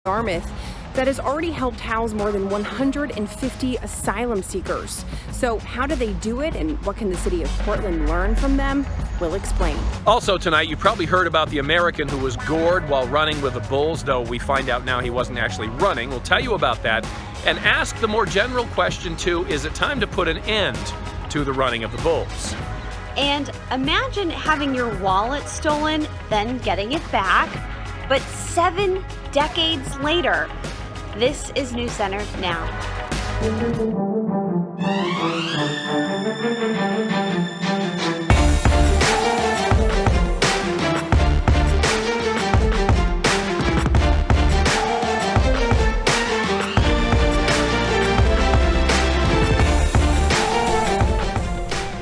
Yarmouth that has already helped house more than 150 asylum seekers. So how do they do it, and what can the city of Portland learn from them? We'll explain. Also tonight, you probably heard about the American who was gored while running with the bulls, though we find out now he wasn't actually running. We'll tell you about that and ask the more general question too, is it time to put an end to the running of the bulls? And imagine having your wallet stolen, then getting it back, but 7 decades later. This is News Center now.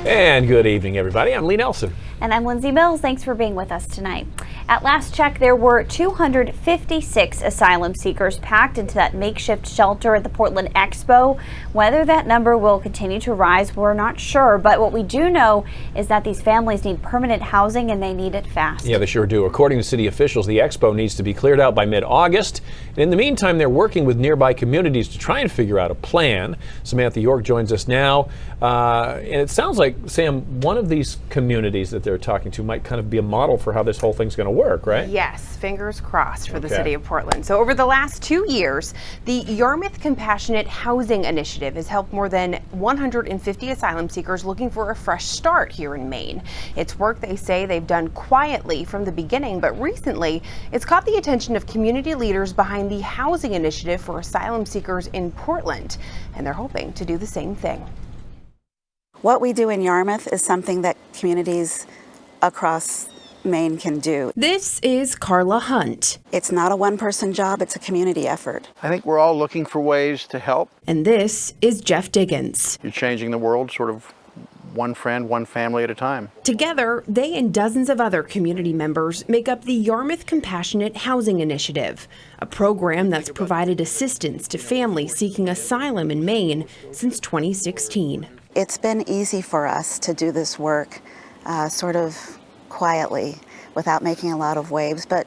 And good evening, everybody. I'm Lee Nelson. And I'm Lindsay Mills. Thanks for being with us tonight. At last check, there were 256 asylum seekers packed into that makeshift shelter at the Portland Expo. Whether that number will continue to rise, we're not sure. But what we do know is that these families need permanent housing and they need it fast. Yeah, they sure do. According to city officials, the expo needs to be cleared out by mid-August. And in the meantime, they're working with nearby communities to try and figure out a plan. Samantha York joins us now. And it sounds like, Sam, one of these communities that they're talking to might kind of be a model for how this whole thing's going to work, right? Yes, fingers crossed for the city of Portland. So over the last 2 years, the Yarmouth Compassionate Housing Initiative has helped more than 150 asylum seekers looking for a fresh start here in Maine. It's work they say they've done quietly from the beginning, but recently it's caught the attention of community leaders behind the housing initiative for asylum seekers in Portland, and they're hoping to do the same thing. What we do in Yarmouth is something that communities across Maine can do. This is Carla Hunt. It's not a one-person job, it's a community effort. I think we're all looking for ways to help. And this is Jeff Diggins. You're changing the world sort of one friend, one family at a time. Together, they and dozens of other community members make up the Yarmouth Compassionate Housing Initiative, a program that's provided assistance to families seeking asylum in Maine since 2016. It's been easy for us to do this work sort of quietly without making a lot of waves, but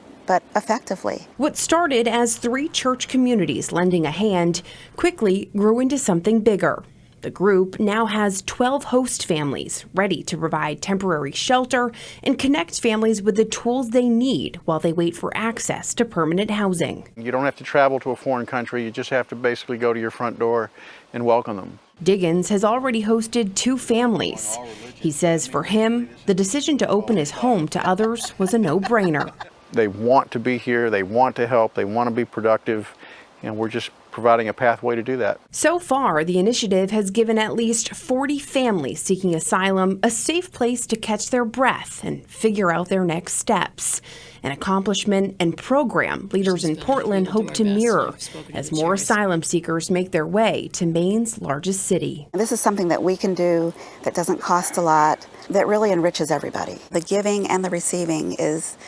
effectively. What started as 3 church communities lending a hand quickly grew into something bigger. The group now has 12 host families ready to provide temporary shelter and connect families with the tools they need while they wait for access to permanent housing. You don't have to travel to a foreign country. You just have to basically go to your front door and welcome them. Diggins has already hosted 2 families. He says for him, the decision to open his home to others was a no-brainer. They want to be here. They want to help. They want to be productive. And we're just providing a pathway to do that. So far, the initiative has given at least 40 families seeking asylum a safe place to catch their breath and figure out their next steps. An accomplishment and program leaders in Portland hope to mirror as more asylum seekers make their way to Maine's largest city. This is something that we can do that doesn't cost a lot, that really enriches everybody. The giving and the receiving is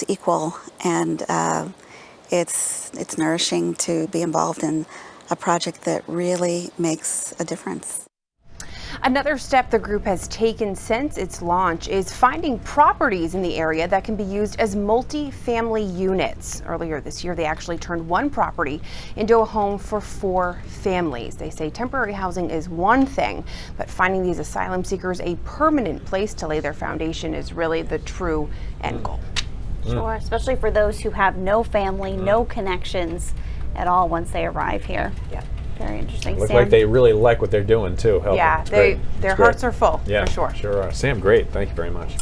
equal, and it's nourishing to be involved in a project that really makes a difference. Another step the group has taken since its launch is finding properties in the area that can be used as multi-family units. Earlier this year, they actually turned one property into a home for 4 families. They say temporary housing is one thing, but finding these asylum seekers a permanent place to lay their foundation is really the true end goal. Sure, especially for those who have no family, no connections at all once they arrive here. Yeah. Very interesting. Looks Sam? like they really like what they're doing, too. Helping. Yeah, their hearts are full, yeah, for sure. Sure are. Sam, great. Thank you very much.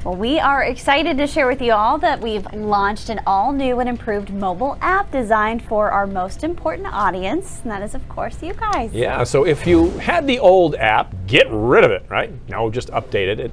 Well, we are excited to share with you all that we've launched an all-new and improved mobile app designed for our most important audience, and that is, of course, you guys. Yeah, so if you had the old app, get rid of it, right? No, just update it.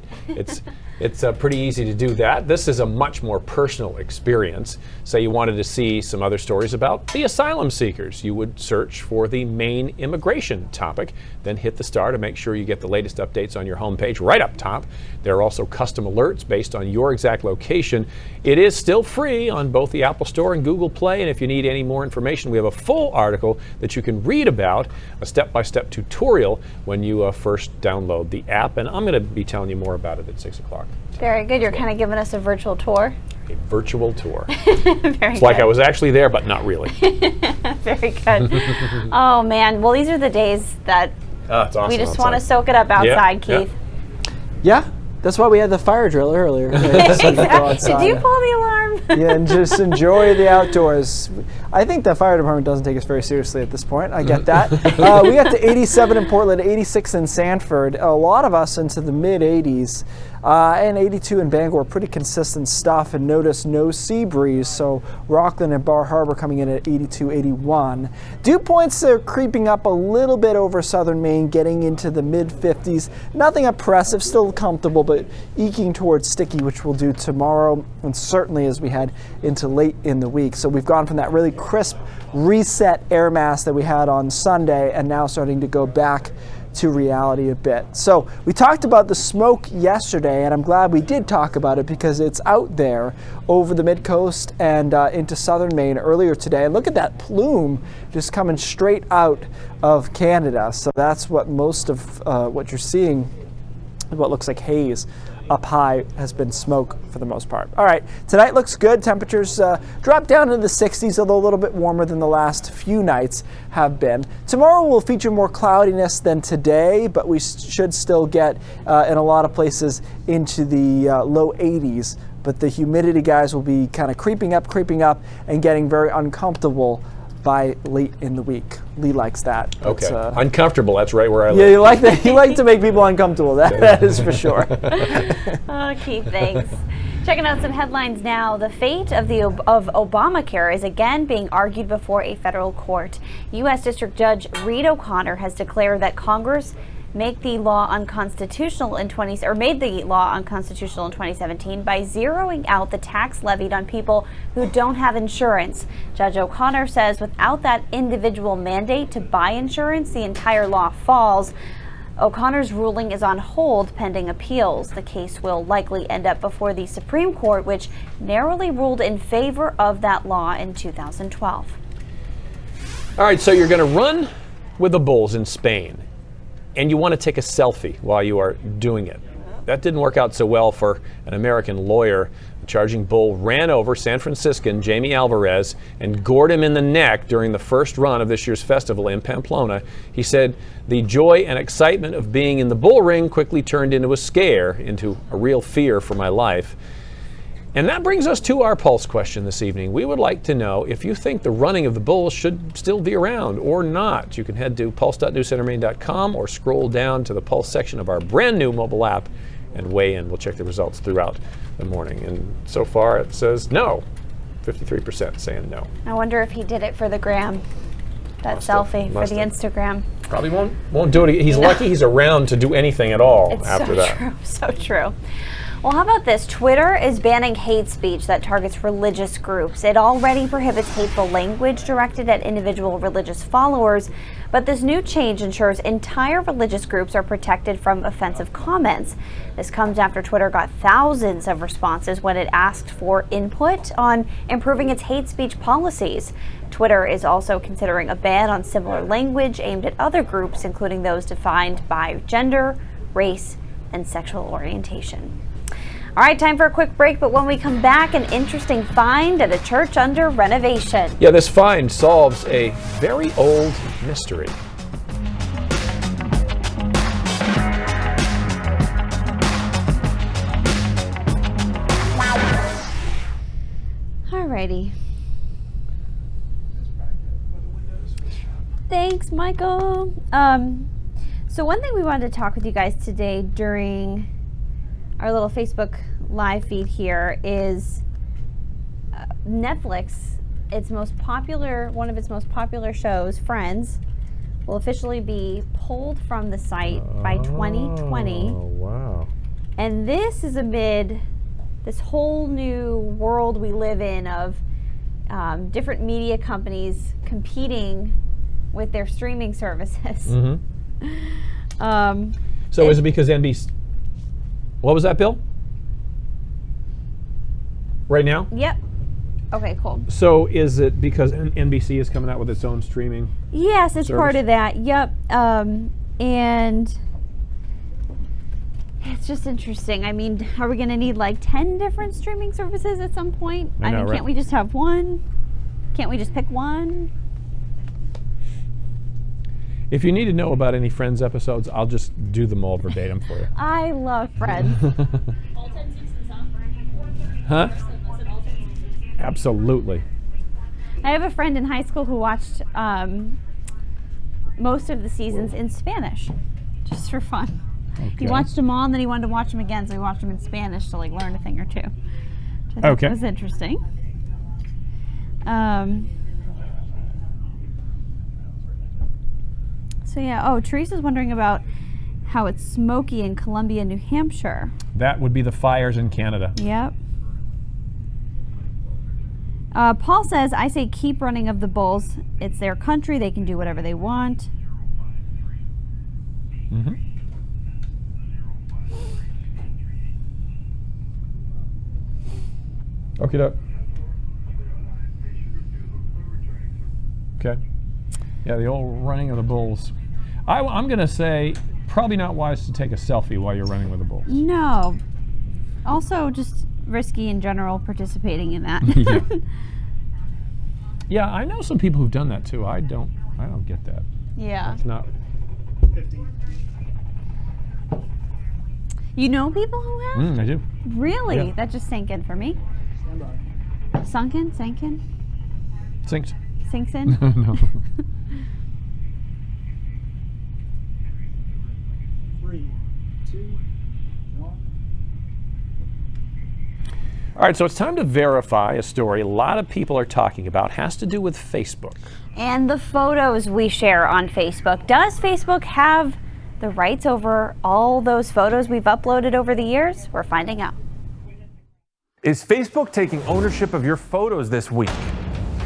It's pretty easy to do that. This is a much more personal experience. Say you wanted to see some other stories about the asylum seekers. You would search for the Maine immigration topic, then hit the star to make sure you get the latest updates on your homepage right up top. There are also custom alerts based on your exact location. It is still free on both the Apple Store and Google Play, and if you need any more information, we have a full article that you can read about, a step-by-step tutorial when you first download the app, and I'm going to be telling you more about it at 6 o'clock. Very good. You're kind of giving us a virtual tour. A virtual tour. Very It's like I was actually there, but not really. Very good. Oh man. Well, these are the days that It's awesome we just outside. want to soak it up outside, Yeah, Keith. Yeah, that's why we had the fire drill earlier. Exactly. Did you pull the alarm? Yeah, and just enjoy the outdoors. I think the fire department doesn't take us very seriously at this point. I get that. We got to 87 in Portland, 86 in Sanford. A lot of us into the mid 80s. And 82 in Bangor, pretty consistent stuff. And notice no sea breeze, so Rockland and Bar Harbor coming in at 82, 81. Dew points are creeping up a little bit over southern Maine, getting into the mid 50s. Nothing oppressive, still comfortable, but eking towards sticky, which we'll do tomorrow, and certainly as we head into late in the week. So we've gone from that really crisp reset air mass that we had on Sunday, and now starting to go back to reality a bit. So we talked about the smoke yesterday, and I'm glad we did talk about it because it's out there over the mid-coast and into southern Maine earlier today. And look at that plume just coming straight out of Canada. So that's what most of what you're seeing, what looks like haze up high, has been smoke for the most part. All right, tonight looks good. Temperatures drop down into the 60s, although a little bit warmer than the last few nights have been. Tomorrow will feature more cloudiness than today, but we should still get, in a lot of places, into the low 80s. But the humidity, guys, will be kind of creeping up, and getting very uncomfortable by late in the week. Lee likes that. Okay. Uncomfortable, that's right where I live. Yeah, you like that. You like to make people uncomfortable. That is for sure. Oh, Keith, thanks. Checking out some headlines now. The fate of Obamacare is again being argued before a federal court. U.S. District Judge Reed O'Connor has declared that Congress made the law unconstitutional in 2017 by zeroing out the tax levied on people who don't have insurance. Judge O'Connor says without that individual mandate to buy insurance, the entire law falls. O'Connor's ruling is on hold pending appeals. The case will likely end up before the Supreme Court, which narrowly ruled in favor of that law in 2012. All right, so you're going to run with the bulls in Spain, and you want to take a selfie while you are doing it. That didn't work out so well for an American lawyer. The charging bull ran over San Franciscan Jamie Alvarez and gored him in the neck during the first run of this year's festival in Pamplona. He said the joy and excitement of being in the bull ring quickly turned into a scare, into a real fear for my life. And that brings us to our Pulse question this evening. We would like to know if you think the running of the bulls should still be around or not. You can head to pulse.newscentermaine.com or scroll down to the Pulse section of our brand new mobile app and weigh in. We'll check the results throughout the morning. And so far it says no. 53% saying no. I wonder if he did it for the gram. That selfie for the Instagram. Probably won't do it. He's lucky he's around to do anything at all after that. True, so true. Well, how about this? Twitter is banning hate speech that targets religious groups. It already prohibits hateful language directed at individual religious followers, but this new change ensures entire religious groups are protected from offensive comments. This comes after Twitter got thousands of responses when it asked for input on improving its hate speech policies. Twitter is also considering a ban on similar language aimed at other groups, including those defined by gender, race, and sexual orientation. All right, time for a quick break, but when we come back, an interesting find at a church under renovation. Yeah, this find solves a very old mystery. Alrighty. Thanks, Michael. So one thing we wanted to talk with you guys today during our little Facebook live feed here is Netflix. One of its most popular shows, Friends, will officially be pulled from the site by 2020. Oh, wow. And this is amid this whole new world we live in of different media companies competing with their streaming services. Mm-hmm. So is it because NBC... What was that, Bill? Right now? Yep. Okay, cool. So is it because NBC is coming out with its own streaming? Yes, it's service? part of that. Yep. And It's just interesting. I mean, are we going to need like 10 different streaming services at some point? I know, mean, right? can't we just have one? Can't we just pick one? If you need to know about any Friends episodes, I'll just do them all verbatim for you. I love Friends. Huh? Absolutely. I have a friend in high school who watched most of the seasons in Spanish, just for fun. He watched them all, and then he wanted to watch them again, so he watched them in Spanish to like learn a thing or two. Which I thought was interesting. So yeah. Oh, Teresa's wondering about how it's smoky in Columbia, New Hampshire. That would be the fires in Canada. Yep. Paul says, I say keep running of the bulls. It's their country. They can do whatever they want. Mm-hmm. Okay, doke. Okay. Yeah, the old running of the bulls. I'm going to say probably not wise to take a selfie while you're running with the bulls. No. Also, just risky in general participating in that. Yeah. Yeah, I know some people who've done that too. I don't get that. Yeah. It's not. You know people who have? I do. Really? Yeah. That just sank in for me. Sunk in? Sank in? Synced. Sinks in? No. 3, 2, 1. All right, so it's time to verify a story a lot of people are talking about. Has to do with Facebook. And the photos we share on Facebook. Does Facebook have the rights over all those photos we've uploaded over the years? We're finding out. Is Facebook taking ownership of your photos this week?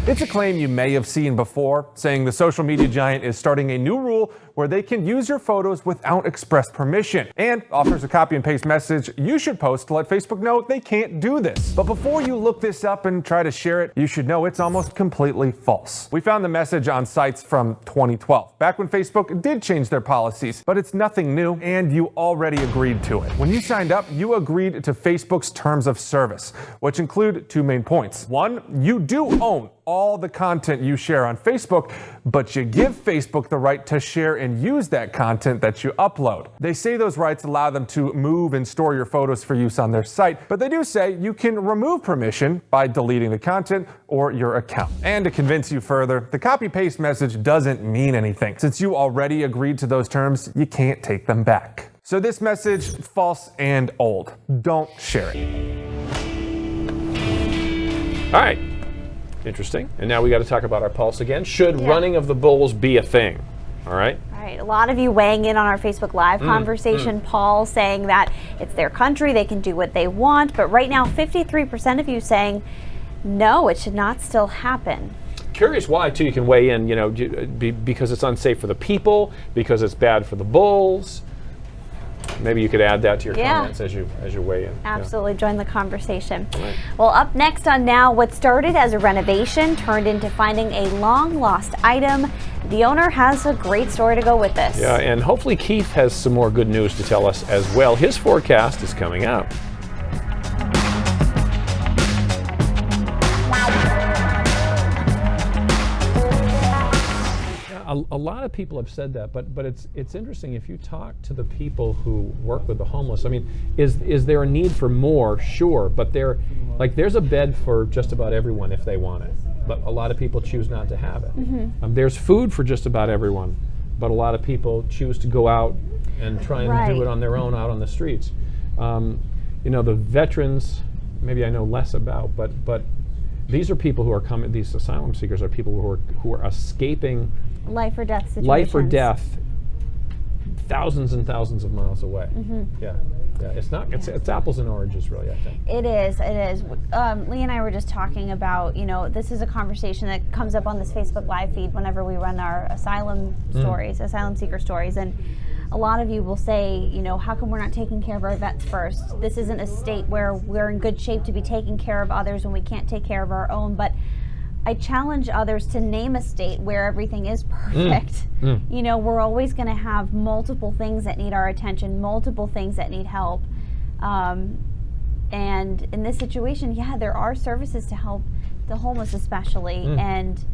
It's a claim you may have seen before, saying the social media giant is starting a new rule where they can use your photos without express permission, and offers a copy and paste message you should post to let Facebook know they can't do this. But before you look this up and try to share it, you should know it's almost completely false. We found the message on sites from 2012, back when Facebook did change their policies, but it's nothing new, and you already agreed to it. When you signed up, you agreed to Facebook's terms of service, which include 2 main points. 1, you do own all the content you share on Facebook, but you give Facebook the right to share and use that content that you upload. They say those rights allow them to move and store your photos for use on their site, but they do say you can remove permission by deleting the content or your account. And to convince you further, the copy-paste message doesn't mean anything. Since you already agreed to those terms, you can't take them back. So this message, false and old. Don't share it. All right. Interesting. And now we got to talk about our pulse again. Should running of the bulls be a thing? All right. All right. A lot of you weighing in on our Facebook Live conversation. Paul saying that it's their country, they can do what they want. But right now, 53% of you saying no, it should not still happen. Curious why, too. You can weigh in, because it's unsafe for the people, because it's bad for the bulls. Maybe you could add that to your comments as you weigh in. Absolutely. Join the conversation. Right. Well, up next on Now, what started as a renovation turned into finding a long lost item. The owner has a great story to go with this. Yeah, and hopefully Keith has some more good news to tell us as well. His forecast is coming out. A lot of people have said that, but it's interesting if you talk to the people who work with the homeless. I mean, is there a need for more? Sure, but there's a bed for just about everyone if they want it, but a lot of people choose not to have it. There's food for just about everyone, but a lot of people choose to go out and try and do it on their own out on the streets. The veterans, maybe I know less about, but these are people who are coming. These asylum seekers are people who are escaping life or death situations. Life or death, thousands and thousands of miles away. Yeah. It's apples and oranges, really. I think it is. Lee and I were just talking about, this is a conversation that comes up on this Facebook Live feed whenever we run our asylum stories, asylum seeker stories, and a lot of you will say, how come we're not taking care of our vets first? This isn't a state where we're in good shape to be taking care of others when we can't take care of our own. But I challenge others to name a state where everything is perfect. You know, we're always going to have multiple things that need our attention, multiple things that need help. And in this situation, yeah, there are services to help the homeless especially. And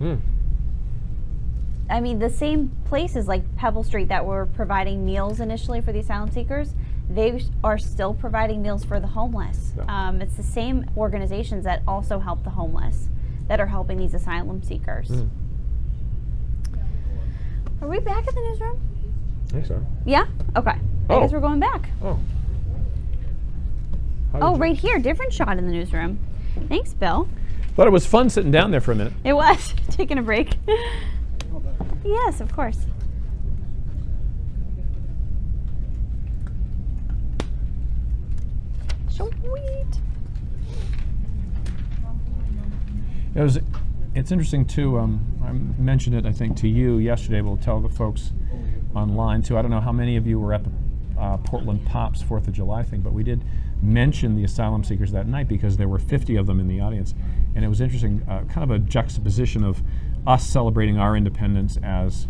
I mean, the same places like Pebble Street that were providing meals initially for the asylum seekers, they are still providing meals for the homeless. It's the same organizations that also help the homeless that are helping these asylum seekers. Are we back in the newsroom? I think so. Yeah? Okay. I guess we're going back. Oh, right here, different shot in the newsroom. Thanks, Bill. Thought it was fun sitting down there for a minute. It was. Taking a break. Yes, of course. Sweet. It's interesting too. I mentioned it, I think, to you yesterday. We'll tell the folks online too. I don't know how many of you were at the Portland Pops 4th of July thing, but we did mention the asylum seekers that night because there were 50 of them in the audience, and it was interesting. Kind of a juxtaposition of us celebrating our independence as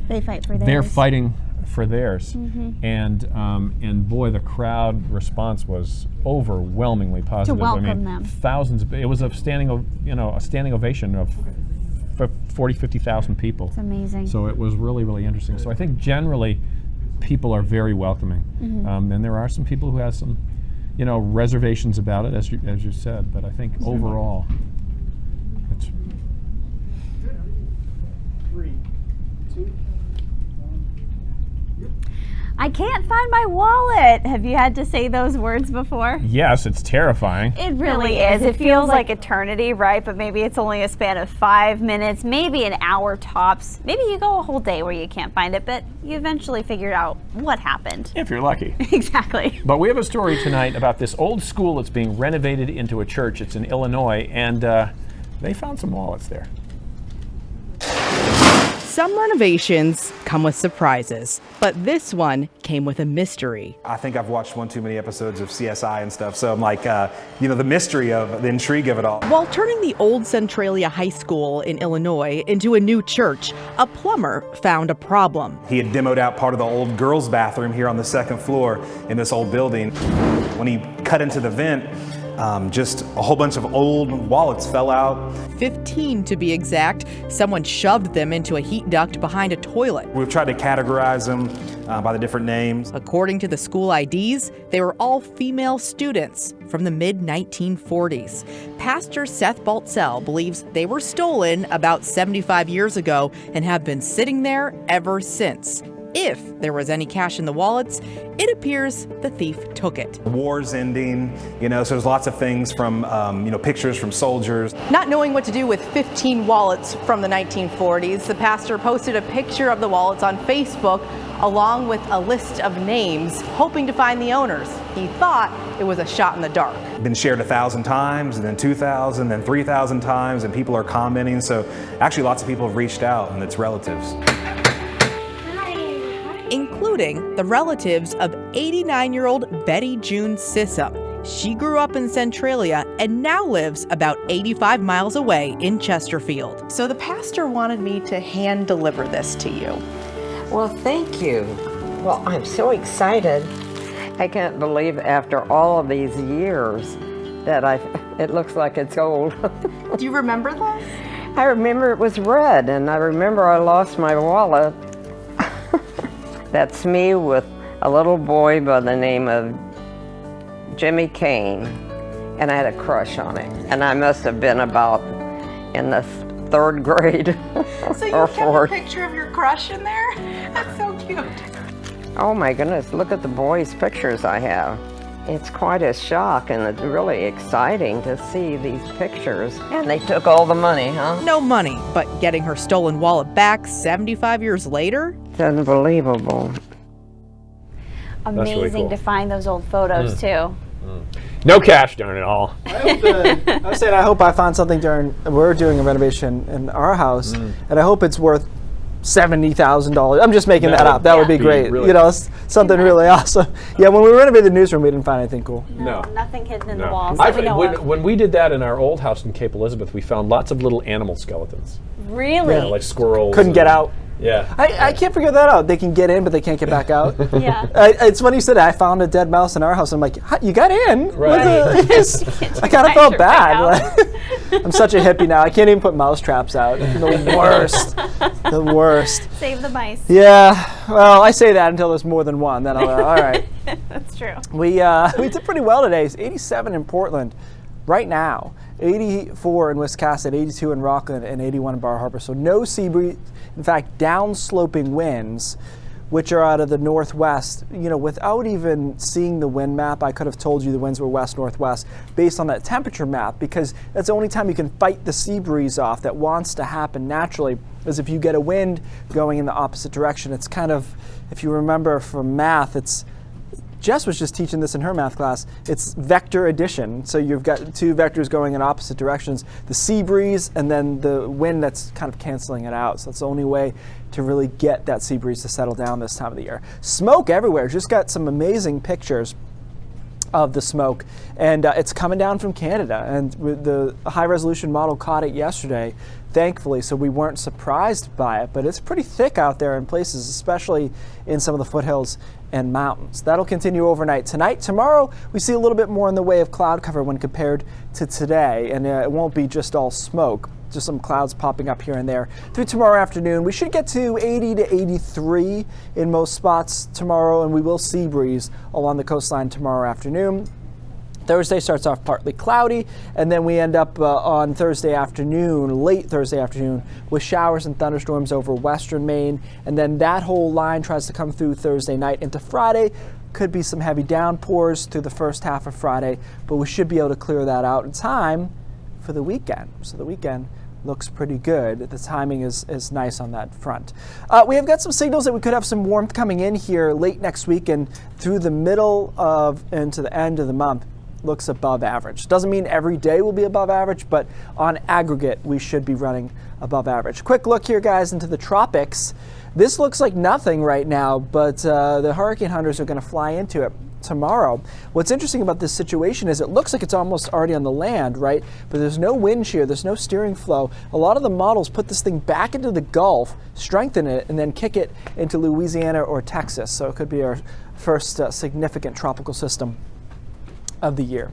they fight for theirs. They're fighting for theirs, and boy, the crowd response was overwhelmingly positive. To welcome them. Thousands. It was a standing ovation of 40,000-50,000 people. It's amazing. So it was really, really interesting. So I think generally people are very welcoming, and there are some people who have some, reservations about it, as you said. But I think overall, it's. 3, 2. I can't find my wallet. Have you had to say those words before? Yes, it's terrifying. It really is. It feels like eternity, right? But maybe it's only a span of 5 minutes, maybe an hour tops. Maybe you go a whole day where you can't find it, but you eventually figured out what happened. If you're lucky. Exactly. But we have a story tonight about this old school that's being renovated into a church. It's in Illinois, and they found some wallets there. Some renovations come with surprises, but this one came with a mystery. I think I've watched one too many episodes of CSI and stuff, so I'm like, the mystery of the intrigue of it all. While turning the old Centralia High School in Illinois into a new church, a plumber found a problem. He had demoed out part of the old girls' bathroom here on the 2nd floor in this old building. When he cut into the vent, just a whole bunch of old wallets fell out. 15 to be exact. Someone shoved them into a heat duct behind a toilet. We've tried to categorize them by the different names. According to the school IDs, they were all female students from the mid-1940s. Pastor Seth Baltzell believes they were stolen about 75 years ago and have been sitting there ever since. If there was any cash in the wallets, it appears the thief took it. War's ending, so there's lots of things from, pictures from soldiers. Not knowing what to do with 15 wallets from the 1940s, the pastor posted a picture of the wallets on Facebook along with a list of names, hoping to find the owners. He thought it was a shot in the dark. Been shared 1,000 times, and then 2,000, then 3,000 times, and people are commenting. So actually lots of people have reached out, and it's relatives. Including the relatives of 89-year-old Betty June Sissum. She grew up in Centralia and now lives about 85 miles away in Chesterfield. So the pastor wanted me to hand deliver this to you. Well, thank you. Well, I'm so excited. I can't believe after all of these years that it looks like it's old. Do you remember that? I remember it was red, and I remember I lost my wallet. That's me with a little boy by the name of Jimmy Kane, and I had a crush on him. And I must have been about in the 3rd grade So you or kept 4th. a picture of your crush in there? That's so cute. Oh my goodness, look at the boys' pictures I have. It's quite a shock, and it's really exciting to see these pictures. And they took all the money, huh? No money, but getting her stolen wallet back 75 years later? It's unbelievable. Amazing really cool. to find those old photos too. No cash, darn it all. I was saying I hope I found something we're doing a renovation in our house, and I hope it's worth $70,000. I'm just making that up. That would be great. Really, you know, something really awesome. Yeah, when we renovated the newsroom, we didn't find anything cool. No, nothing hidden in the no. walls. When we did that in our old house in Cape Elizabeth, we found lots of little animal skeletons. Really? Yeah, like squirrels. Couldn't get out. Yeah. I can't figure that out. They can get in, but they can't get back out. Yeah. It's funny you said that. I found a dead mouse in our house. I'm like, you got in? Right. I kind of felt bad. Like, I'm such a hippie now. I can't even put mouse traps out. The worst. The worst. Save the mice. Yeah. Well, I say that until there's more than one. Then all right. That's true. We did pretty well today. It's 87 in Portland right now. 84 in Wiscasset, 82 in Rockland, and 81 in Bar Harbor. So no sea breeze. In fact, downsloping winds, which are out of the northwest. You know, without even seeing the wind map, I could have told you the winds were west-northwest based on that temperature map, because that's the only time you can fight the sea breeze off that wants to happen naturally, is if you get a wind going in the opposite direction. It's kind of, if you remember from math, Jess was just teaching this in her math class. It's vector addition. So you've got two vectors going in opposite directions, the sea breeze and then the wind that's kind of canceling it out. So that's the only way to really get that sea breeze to settle down this time of the year. Smoke everywhere. Just got some amazing pictures of the smoke, and it's coming down from Canada, and the high resolution model caught it yesterday, thankfully, so we weren't surprised by it, but it's pretty thick out there in places, especially in some of the foothills and mountains. That'll continue overnight tonight. Tomorrow we see a little bit more in the way of cloud cover when compared to today, and it won't be just all smoke, just some clouds popping up here and there. Through tomorrow afternoon, we should get to 80 to 83 in most spots tomorrow, and we will sea breeze along the coastline tomorrow afternoon. Thursday starts off partly cloudy, and then we end up on Thursday afternoon, late Thursday afternoon, with showers and thunderstorms over western Maine, and then that whole line tries to come through Thursday night into Friday. Could be some heavy downpours through the first half of Friday, but we should be able to clear that out in time for the weekend. So the weekend looks pretty good. The timing is nice on that front. We have got some signals that we could have some warmth coming in here late next week and through the middle of into the end of the month. Looks above average. Doesn't mean every day will be above average, but on aggregate we should be running above average. Quick look here, guys, into the tropics. This looks like nothing right now, but the hurricane hunters are going to fly into it tomorrow. What's interesting about this situation is it looks like it's almost already on the land, right? But there's no wind shear, there's no steering flow. A lot of the models put this thing back into the Gulf, strengthen it, and then kick it into Louisiana or Texas. So it could be our first significant tropical system of the year.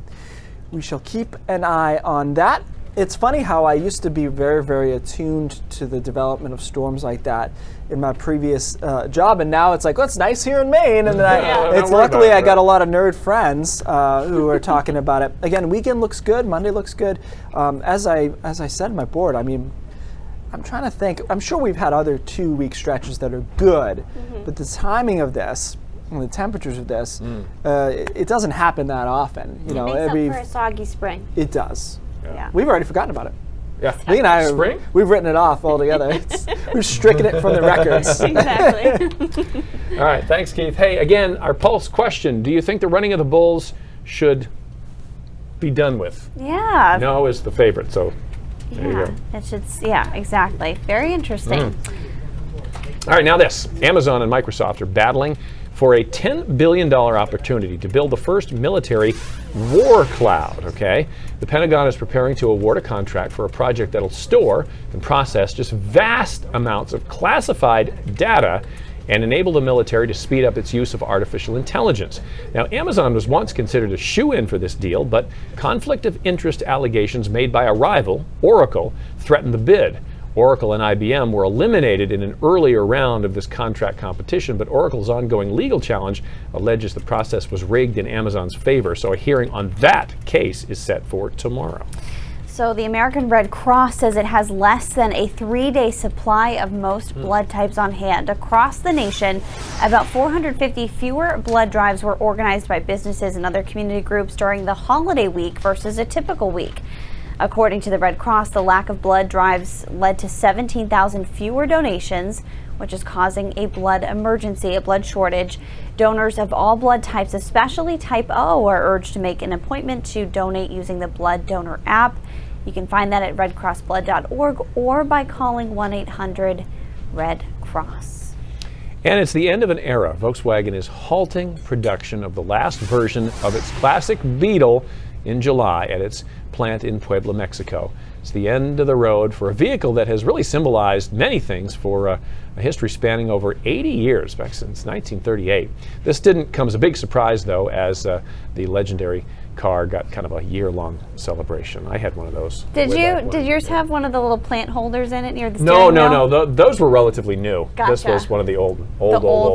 We shall keep an eye on that. It's funny how I used to be very, very attuned to the development of storms like that in my previous job, and now it's like, well, it's nice here in Maine, and then luckily I got a lot of nerd friends who are talking about it. Again, weekend looks good, Monday looks good. As I said in my board, I mean, I'm trying to think. I'm sure we've had other 2-week stretches that are good, but the timing of this and the temperatures of this, it doesn't happen that often. You know, it makes up for a soggy spring. It does. Yeah. We've already forgotten about it. Yeah. Lee and I, Spring? we've written it off altogether. We've stricken it from the records. Exactly. All right, thanks, Keith. Hey, again, our pulse question: do you think the running of the bulls should be done with? Yeah. No is the favorite, so there you go. It should. Yeah, exactly. Very interesting. All right, now this. Amazon and Microsoft are battling for a $10 billion opportunity to build the first military war cloud, okay? The Pentagon is preparing to award a contract for a project that'll store and process just vast amounts of classified data and enable the military to speed up its use of artificial intelligence. Now, Amazon was once considered a shoo-in for this deal, but conflict of interest allegations made by a rival, Oracle, threatened the bid. Oracle and IBM were eliminated in an earlier round of this contract competition, but Oracle's ongoing legal challenge alleges the process was rigged in Amazon's favor. So a hearing on that case is set for tomorrow. So the American Red Cross says it has less than a 3-day supply of most blood types on hand. Across the nation, about 450 fewer blood drives were organized by businesses and other community groups during the holiday week versus a typical week. According to the Red Cross, the lack of blood drives led to 17,000 fewer donations, which is causing a blood emergency, a blood shortage. Donors of all blood types, especially type O, are urged to make an appointment to donate using the Blood Donor app. You can find that at redcrossblood.org or by calling 1-800 Red Cross. And it's the end of an era. Volkswagen is halting production of the last version of its classic Beetle in July at its plant in Puebla, Mexico. It's the end of the road for a vehicle that has really symbolized many things for a history spanning over 80 years, back since 1938. This didn't come as a big surprise, though, as the legendary car got kind of a year-long celebration. I had one of those. Did yours have one of the little plant holders in it near the No, steering no, wheel? no. Those were relatively new. Gotcha. This was one of the old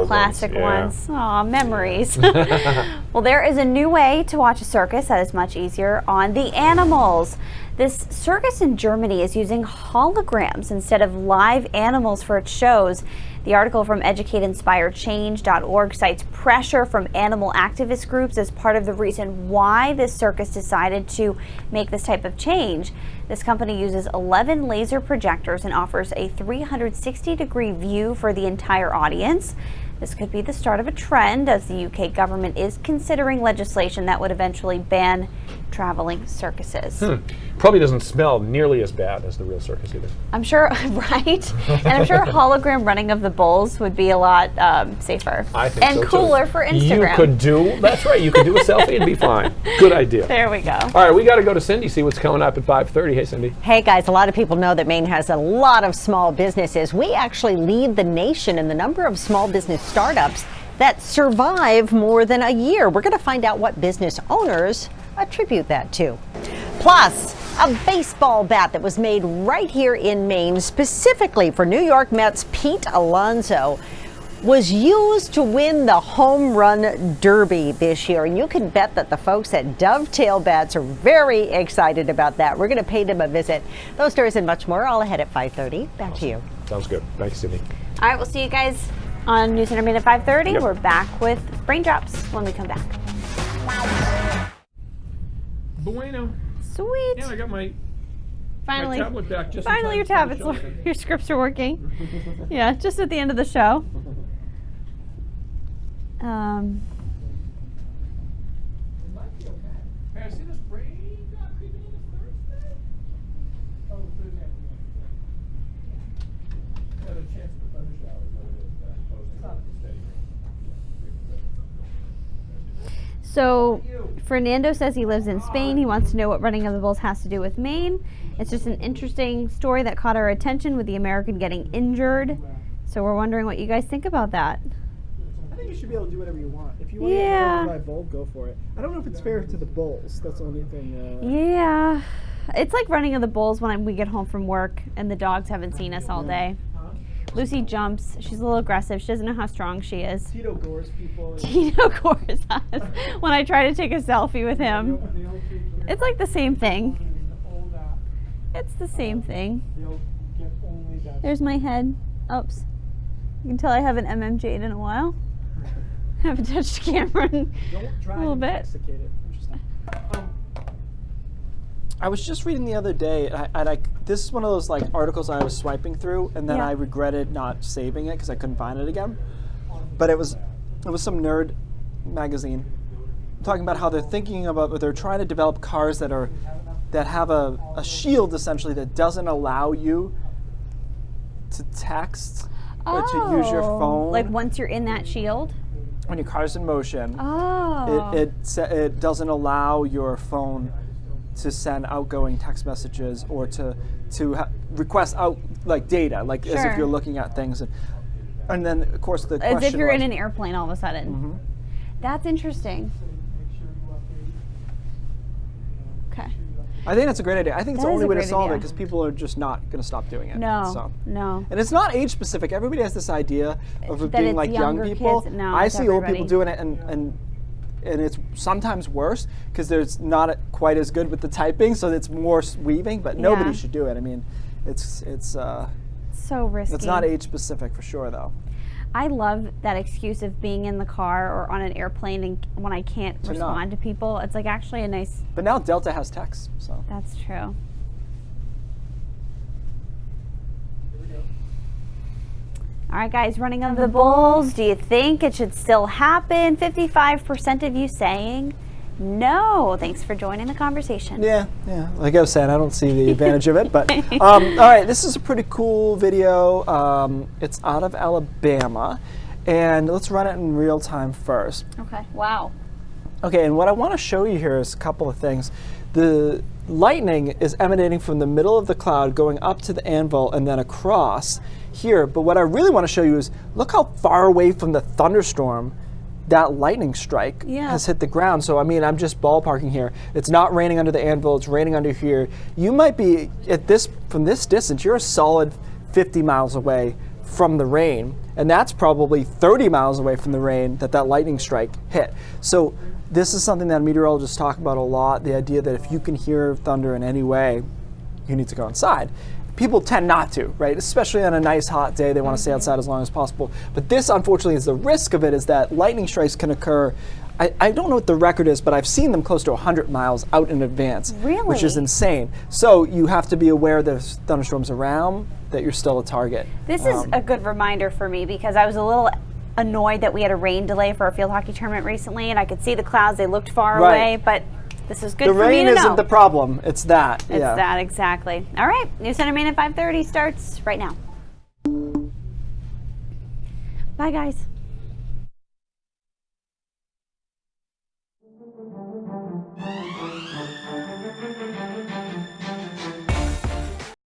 classic ones. ones. Aw, memories. Well, there is a new way to watch a circus that is much easier on the animals. This circus in Germany is using holograms instead of live animals for its shows. The article from EducateInspiredChange.org cites pressure from animal activist groups as part of the reason why this circus decided to make this type of change. This company uses 11 laser projectors and offers a 360-degree view for the entire audience. This could be the start of a trend, as the UK government is considering legislation that would eventually ban traveling circuses. Probably doesn't smell nearly as bad as the real circus either. I'm sure, right? And I'm sure hologram running of the bulls would be a lot safer. I think and so, cooler too. for Instagram. You could do, that's right, you could do a selfie and be fine. Good idea. There we go. All right, we got to go to Cindy, see what's coming up at 5:30. Hey, Cindy. Hey guys, a lot of people know that Maine has a lot of small businesses. We actually lead the nation in the number of small business startups that survive more than a year. We're going to find out what business owners attribute that to. Plus, a baseball bat that was made right here in Maine specifically for New York Mets Pete Alonso was used to win the Home Run Derby this year. And you can bet that the folks at Dovetail Bats are very excited about that. We're going to pay them a visit. Those stories and much more all ahead at 5:30. Back to you. Sounds good. Thanks, Cindy. All right, we'll see you guys on News Center Maine at 5:30. Yep. We're back with Brain Drops when we come back. Bueno. Sweet. Yeah, I got my Finally, tablet back just in finally time your for the tablets, show. your scripts are working. Yeah, just at the end of the show. Hey, I see this rain creeping in Thursday? Oh, Thursday afternoon. Got a chance for thunder showers, So Fernando says he lives in Spain. He wants to know what running of the bulls has to do with Maine. It's just an interesting story that caught our attention with the American getting injured. So we're wondering what you guys think about that. I think you should be able to do whatever you want. If you want to buy a bull, go for it. I don't know if it's fair to the bulls. That's the only thing. Yeah. It's like running of the bulls when we get home from work and the dogs haven't seen us all day. Lucy jumps. She's a little aggressive. She doesn't know how strong she is. Tito gores people. Tito gores us when I try to take a selfie with him. It's like the same thing. It's the same thing. There's my head. Oops. You can tell I haven't MMJ'd in a while. I haven't touched the camera in a little bit. I was just reading the other day, and this is one of those like articles I was swiping through, and then I regretted not saving it because I couldn't find it again. But it was some nerd magazine talking about how they're thinking about, or they're trying to develop cars that have a shield essentially that doesn't allow you to text or to use your phone. Like once you're in that shield? When your car's in motion, it doesn't allow your phone to send outgoing text messages or to request out like data, like as if you're looking at things, and then of course the question as if you're in an airplane all of a sudden. Mm-hmm. That's interesting. Okay. I think that's a great idea. I think it's That the is only a way to great solve it idea. because people are just not going to stop doing it. No. And it's not age specific. Everybody has this idea of it That being it's like young younger people. kids. No, I it's see old everybody. people doing it, and it's sometimes worse because there's not quite as good with the typing, so it's more weaving. But nobody should do it. I mean, it's so risky. It's not age specific for sure, though. I love that excuse of being in the car or on an airplane and when I can't respond to people. It's like actually a nice. But now Delta has text, so. That's true. All right, guys, running of the bulls. Do you think it should still happen? 55% of you saying No, thanks for joining the conversation. Yeah. Like I was saying, I don't see the advantage of it, but all right, this is a pretty cool video. It's out of Alabama, and let's run it in real time first. Okay, wow. Okay, and what I want to show you here is a couple of things. The lightning is emanating from the middle of the cloud, going up to the anvil and then across here. But what I really want to show you is look how far away from the thunderstorm that lightning strike has hit the ground. So I mean, I'm just ballparking here. It's not raining under the anvil, it's raining under here. You might be at this, from this distance, you're a solid 50 miles away from the rain. And that's probably 30 miles away from the rain that lightning strike hit. So this is something that meteorologists talk about a lot, the idea that if you can hear thunder in any way, you need to go inside. People tend not to, right? Especially on a nice hot day, they want to stay outside as long as possible. But this, unfortunately, is the risk of it, is that lightning strikes can occur. I don't know what the record is, but I've seen them close to 100 miles out in advance, which is insane. So you have to be aware there's thunderstorms around, that you're still a target. This is a good reminder for me, because I was a little annoyed that we had a rain delay for our field hockey tournament recently, and I could see the clouds, they looked far away, but this is good for me to know. The rain isn't the problem, it's that. It's that, exactly. All right, News Center Maine at 5:30 starts right now. Bye, guys.